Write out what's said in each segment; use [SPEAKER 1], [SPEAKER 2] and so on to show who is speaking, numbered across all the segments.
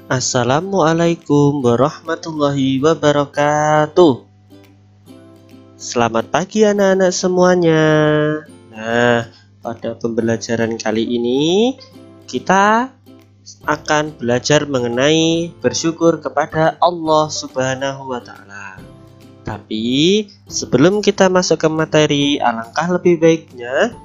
[SPEAKER 1] Assalamualaikum warahmatullahi wabarakatuh. Selamat pagi anak-anak semuanya. Nah, pada pembelajaran kali ini kita akan belajar mengenai bersyukur kepada Allah Subhanahu wa Ta'ala. Tapi sebelum kita masuk ke materi, alangkah lebih baiknya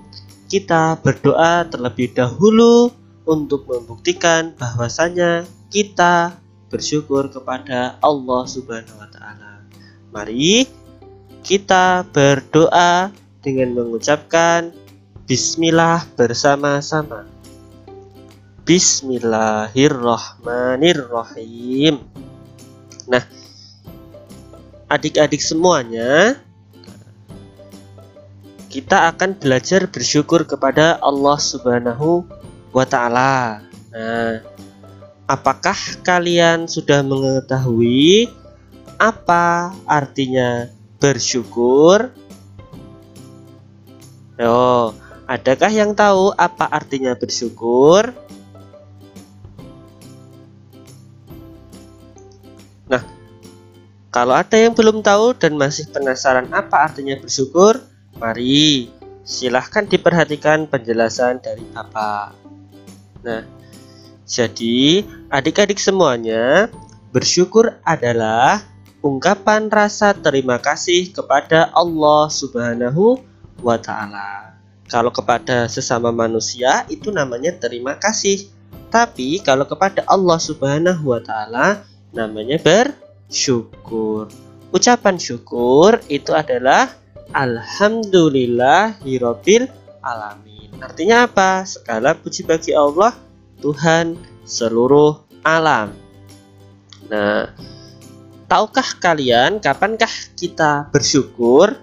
[SPEAKER 1] kita berdoa terlebih dahulu untuk membuktikan bahwasanya kita bersyukur kepada Allah Subhanahu wa Ta'ala. Mari kita berdoa dengan mengucapkan bismillah bersama-sama. Bismillahirrahmanirrahim. Nah, adik-adik semuanya, kita akan belajar bersyukur kepada Allah Subhanahu wa Ta'ala. Nah, apakah kalian sudah mengetahui apa artinya bersyukur? Adakah yang tahu apa artinya bersyukur? Nah, kalau ada yang belum tahu dan masih penasaran apa artinya bersyukur, mari silahkan diperhatikan penjelasan dari Bapak. Nah, jadi adik-adik semuanya, bersyukur adalah ungkapan rasa terima kasih kepada Allah Subhanahu wa Ta'ala. Kalau kepada sesama manusia itu namanya terima kasih. Tapi kalau kepada Allah Subhanahu wa Ta'ala namanya bersyukur. Ucapan syukur itu adalah Alhamdulillahirabbil alamin. Artinya apa? Segala puji bagi Allah, Tuhan seluruh alam. Nah, tahukah kalian kapankah kita bersyukur?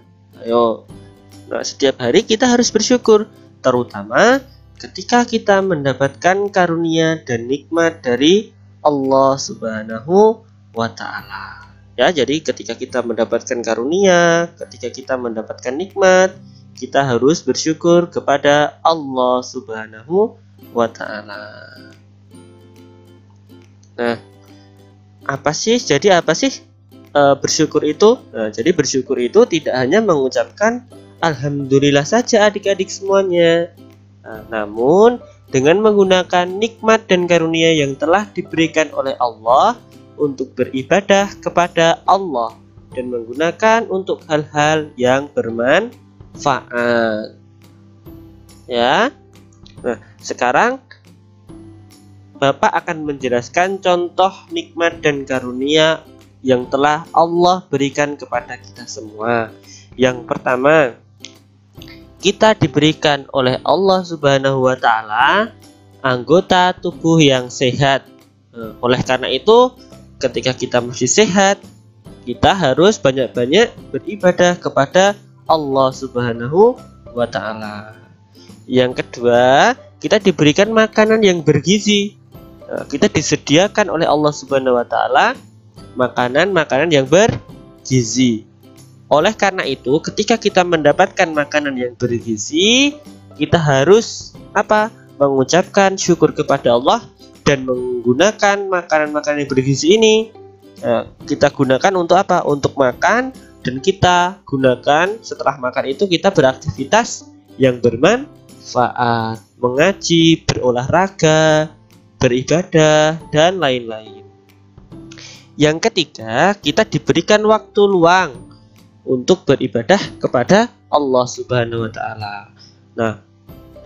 [SPEAKER 1] Nah, setiap hari kita harus bersyukur, terutama ketika kita mendapatkan karunia dan nikmat dari Allah Subhanahu wa Ta'ala. Ya, jadi ketika kita mendapatkan karunia, ketika kita mendapatkan nikmat, kita harus bersyukur kepada Allah Subhanahu wa Ta'ala. Nah, apa sih bersyukur itu? Nah, jadi bersyukur itu tidak hanya mengucapkan Alhamdulillah saja adik-adik semuanya. Nah, namun dengan menggunakan nikmat dan karunia yang telah diberikan oleh Allah untuk beribadah kepada Allah dan menggunakan untuk hal-hal yang bermanfaat. Ya. Nah, sekarang Bapak akan menjelaskan contoh nikmat dan karunia yang telah Allah berikan kepada kita semua. Yang pertama, kita diberikan oleh Allah Subhanahu wa Ta'ala anggota tubuh yang sehat. Oleh karena itu, ketika kita masih sehat, kita harus banyak-banyak beribadah kepada Allah Subhanahu wa Ta'ala. Yang kedua, kita diberikan makanan yang bergizi. Kita disediakan oleh Allah Subhanahu wa Ta'ala makanan-makanan yang bergizi. Oleh karena itu, ketika kita mendapatkan makanan yang bergizi, kita harus mengucapkan syukur kepada Allah dan menggunakan makanan-makanan yang bergizi ini kita gunakan untuk apa? Untuk makan, dan kita gunakan setelah makan itu kita beraktivitas yang bermanfaat, mengaji, berolahraga, beribadah, dan lain-lain. Yang ketiga, kita diberikan waktu luang untuk beribadah kepada Allah Subhanahu wa Ta'ala. Nah,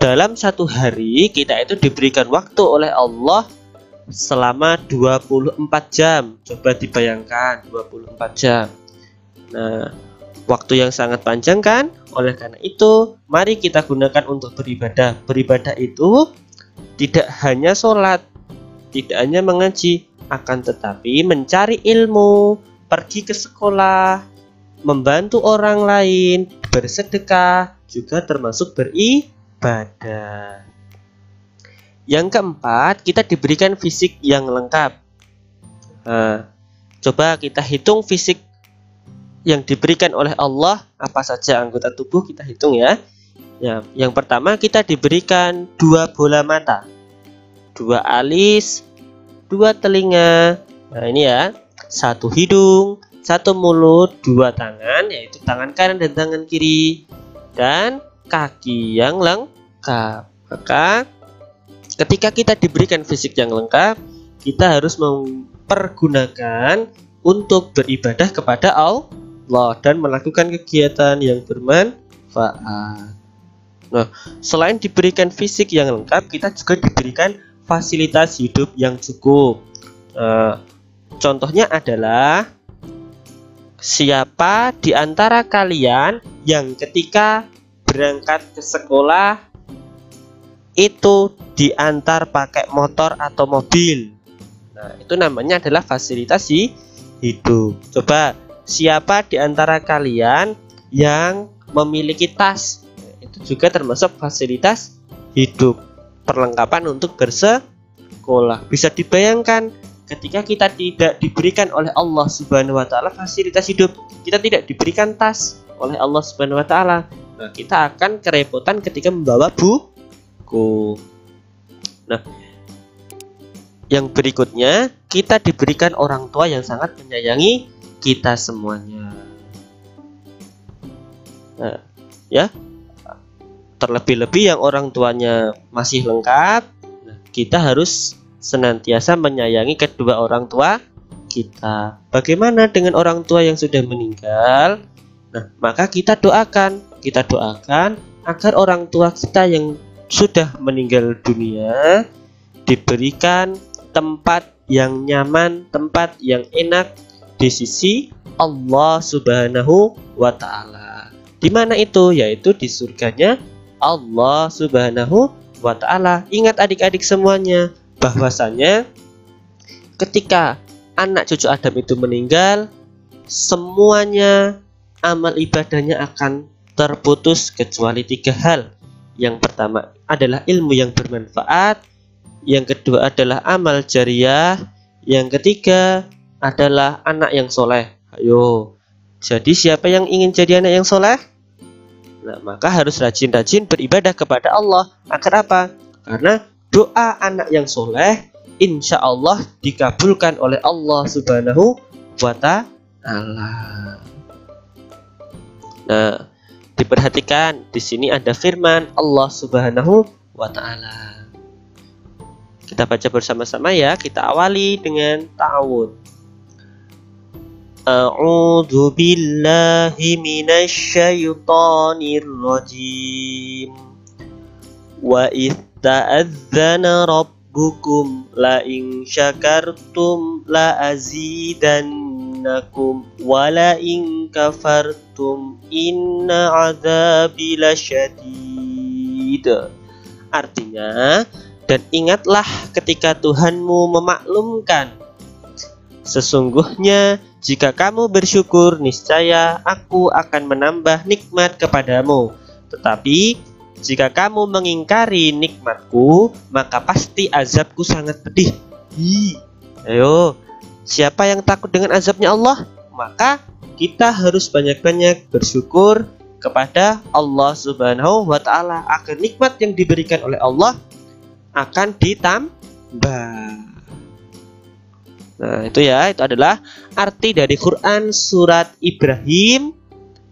[SPEAKER 1] dalam satu hari kita itu diberikan waktu oleh Allah selama 24 jam. Coba dibayangkan 24 jam. Nah, waktu yang sangat panjang kan? Oleh karena itu, mari kita gunakan untuk beribadah. Beribadah itu tidak hanya sholat, tidak hanya mengaji, akan tetapi mencari ilmu, pergi ke sekolah, membantu orang lain, bersedekah, juga termasuk beribadah. Yang keempat, kita diberikan fisik yang lengkap. Nah, coba kita hitung fisik yang diberikan oleh Allah, apa saja anggota tubuh kita hitung ya. Yang pertama, kita diberikan 2 bola mata, 2 alis, 2 telinga. Nah, ini ya. 1 hidung, 1 mulut, 2 tangan, yaitu tangan kanan dan tangan kiri, dan kaki yang lengkap. Maka ketika kita diberikan fisik yang lengkap, kita harus mempergunakan untuk beribadah kepada Allah dan melakukan kegiatan yang bermanfaat. Nah, selain diberikan fisik yang lengkap, kita juga diberikan fasilitas hidup yang cukup. Contohnya adalah, siapa di antara kalian yang ketika berangkat ke sekolah itu diantar pakai motor atau mobil? Nah, itu namanya adalah fasilitas hidup. Coba, siapa di antara kalian yang memiliki tas? Itu juga termasuk fasilitas hidup, perlengkapan untuk bersekolah. Bisa dibayangkan ketika kita tidak diberikan oleh Allah Subhanahu wa taala fasilitas hidup, kita tidak diberikan tas oleh Allah Subhanahu wa taala, nah, kita akan kerepotan ketika membawa buku. Nah, yang berikutnya, kita diberikan orang tua yang sangat menyayangi kita semuanya. Nah, ya, terlebih-lebih yang orang tuanya masih lengkap, kita harus senantiasa menyayangi kedua orang tua kita. Bagaimana dengan orang tua yang sudah meninggal? Nah, maka kita doakan agar orang tua kita yang sudah meninggal dunia diberikan tempat yang nyaman, tempat yang enak di sisi Allah Subhanahu wa taala. Di mana itu? Yaitu di surganya Allah Subhanahu wa taala. Ingat adik-adik semuanya, bahwasanya ketika anak cucu Adam itu meninggal, semuanya amal ibadahnya akan terputus kecuali 3 hal. Yang pertama adalah ilmu yang bermanfaat, yang kedua adalah amal jariyah, yang ketiga adalah anak yang soleh. Ayo, jadi siapa yang ingin jadi anak yang soleh? Nah, maka harus rajin-rajin beribadah kepada Allah. Agar apa? Karena doa anak yang soleh insya Allah dikabulkan oleh Allah Subhanahu wa ta'ala. Nah, diperhatikan di sini ada firman Allah Subhanahu wa ta'ala. Kita baca bersama-sama ya. Kita awali dengan ta'awud. A'udzu billahi minasy syaithanir rajim. Wa idz ta'adzana rabbukum la in syakartum la azidannakum wa la in kafartum inna 'adzabi lasyadid. Artinya, dan ingatlah ketika Tuhanmu memaklumkan, sesungguhnya jika kamu bersyukur, niscaya aku akan menambah nikmat kepadamu. Tetapi jika kamu mengingkari nikmatku, maka pasti azabku sangat pedih. Ayo, siapa yang takut dengan azabnya Allah? Maka kita harus banyak-banyak bersyukur kepada Allah Subhanahu wa ta'ala agar nikmat yang diberikan oleh Allah akan ditambah. Nah, itu ya, itu adalah arti dari Quran surat Ibrahim,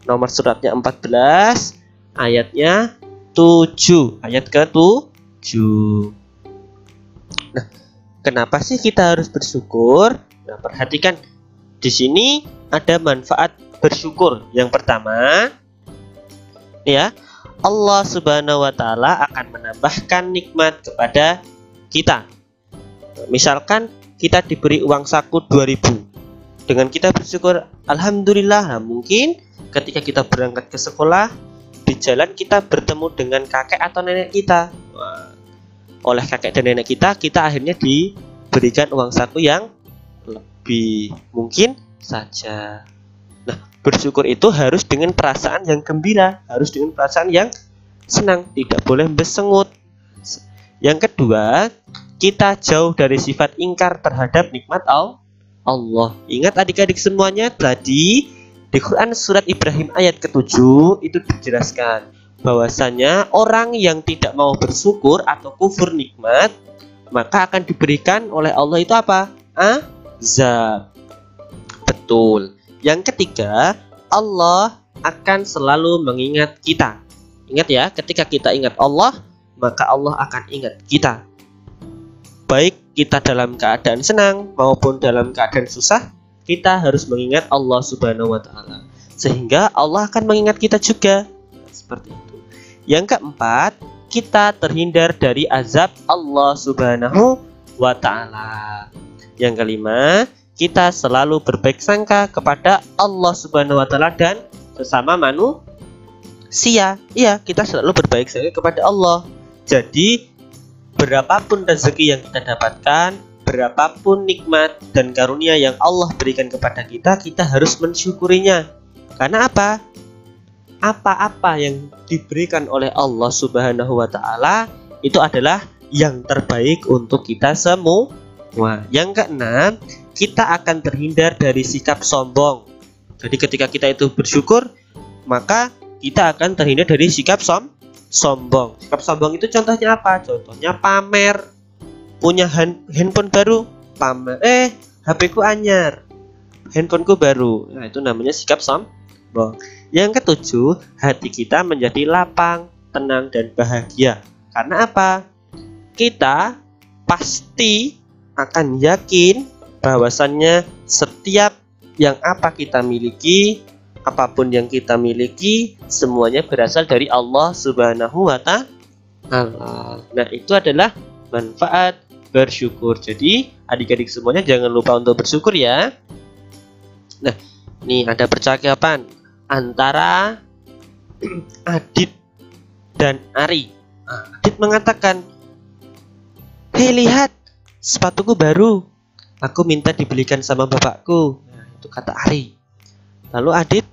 [SPEAKER 1] nomor suratnya 14, ayatnya 7, ayat ke-7. Nah, kenapa sih kita harus bersyukur? Nah, perhatikan di sini ada manfaat bersyukur. Yang pertama, ya, Allah Subhanahu wa ta'ala akan menambahkan nikmat kepada kita. Misalkan kita diberi uang saku 2.000. Dengan kita bersyukur, alhamdulillah. Nah, mungkin ketika kita berangkat ke sekolah, di jalan kita bertemu dengan kakek atau nenek kita. Oleh kakek dan nenek kita akhirnya diberikan uang saku yang lebih. Mungkin saja. Nah, bersyukur itu harus dengan perasaan yang gembira, harus dengan perasaan yang senang, tidak boleh bersengut. Yang kedua, kita jauh dari sifat ingkar terhadap nikmat Allah. Ingat adik-adik semuanya, tadi di Quran surat Ibrahim ayat ke-7 itu dijelaskan bahwasanya orang yang tidak mau bersyukur atau kufur nikmat, maka akan diberikan oleh Allah itu apa? Azab. Betul. Yang ketiga, Allah akan selalu mengingat kita. Ingat ya, ketika kita ingat Allah, maka Allah akan ingat kita. Baik kita dalam keadaan senang maupun dalam keadaan susah, kita harus mengingat Allah Subhanahu wa Ta'ala, sehingga Allah akan mengingat kita juga. Seperti itu. Yang keempat, kita terhindar dari azab Allah Subhanahu wa Ta'ala. Yang kelima, kita selalu berbaik sangka kepada Allah Subhanahu wa Ta'ala dan sesama manusia. Iya, kita selalu berbaik sangka kepada Allah. Jadi berapapun rezeki yang kita dapatkan, berapapun nikmat dan karunia yang Allah berikan kepada kita, kita harus mensyukurinya. Karena apa? Apa-apa yang diberikan oleh Allah Subhanahu wa Ta'ala itu adalah yang terbaik untuk kita semua. Yang keenam, kita akan terhindar dari sikap sombong. Jadi ketika kita itu bersyukur, maka kita akan terhindar dari sikap sombong. Sikap sombong itu contohnya apa? Contohnya pamer. Punya handphone baru, pamer. HP ku anyar, handphone ku baru. Nah, itu namanya sikap sombong. Yang ketujuh, hati kita menjadi lapang, tenang, dan bahagia. Karena apa? Kita pasti akan yakin bahwasannya setiap yang apa kita miliki, apapun yang kita miliki, semuanya berasal dari Allah Subhanahu wa Ta'ala. Nah, itu adalah manfaat bersyukur. Jadi adik-adik semuanya jangan lupa untuk bersyukur ya. Nah, ini ada percakapan antara Adit dan Ari. Adit mengatakan, "Hei, lihat, sepatuku baru. Aku minta dibelikan sama bapakku." Nah, itu kata Ari. Lalu Adit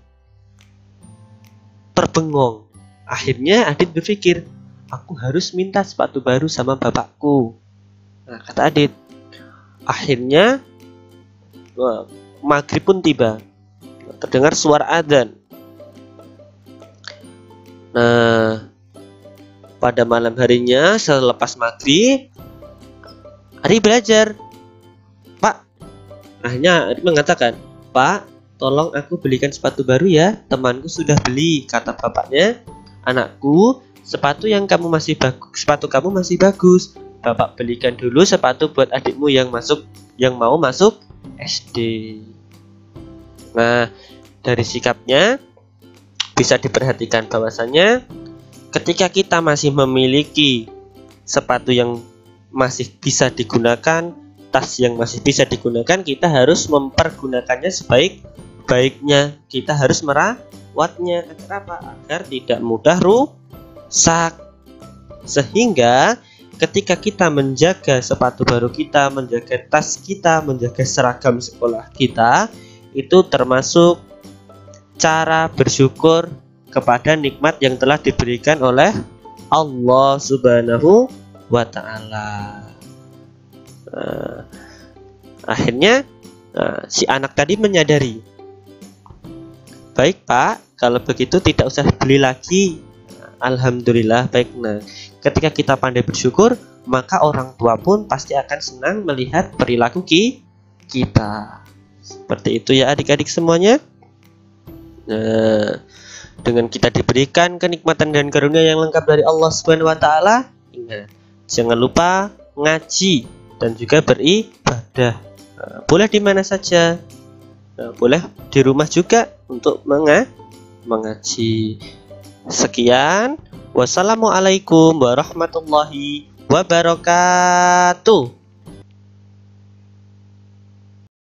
[SPEAKER 1] terbengong. Akhirnya Adit berpikir, aku harus minta sepatu baru sama bapakku. Nah, kata Adit. Akhirnya maghrib pun tiba. Terdengar suara adzan. Nah, pada malam harinya selepas maghrib, Ari belajar. "Pak," akhirnya Ari mengatakan, "Pak, tolong aku belikan sepatu baru ya. Temanku sudah beli." Kata bapaknya, "Anakku, sepatu kamu masih bagus. Bapak belikan dulu sepatu buat adikmu yang mau masuk SD." Nah, dari sikapnya bisa diperhatikan bahwasannya ketika kita masih memiliki sepatu yang masih bisa digunakan, tas yang masih bisa digunakan, kita harus mempergunakannya sebaik-baiknya. Kita harus merawatnya agar apa? Agar tidak mudah rusak. Sehingga ketika kita menjaga sepatu baru kita, menjaga tas kita, menjaga seragam sekolah kita, itu termasuk cara bersyukur kepada nikmat yang telah diberikan oleh Allah Subhanahu wa Ta'ala. Akhirnya si anak tadi menyadari, "Baik Pak, kalau begitu tidak usah beli lagi." Alhamdulillah, baik. Nah, ketika kita pandai bersyukur, maka orang tua pun pasti akan senang melihat perilaku kita. Seperti itu ya adik-adik semuanya. Nah, dengan kita diberikan kenikmatan dan karunia yang lengkap dari Allah Subhanahu wa Ta'ala, ingat, jangan lupa ngaji dan juga beribadah. Boleh di mana saja. Boleh di rumah juga untuk mengaji. Sekian, wassalamualaikum warahmatullahi wabarakatuh.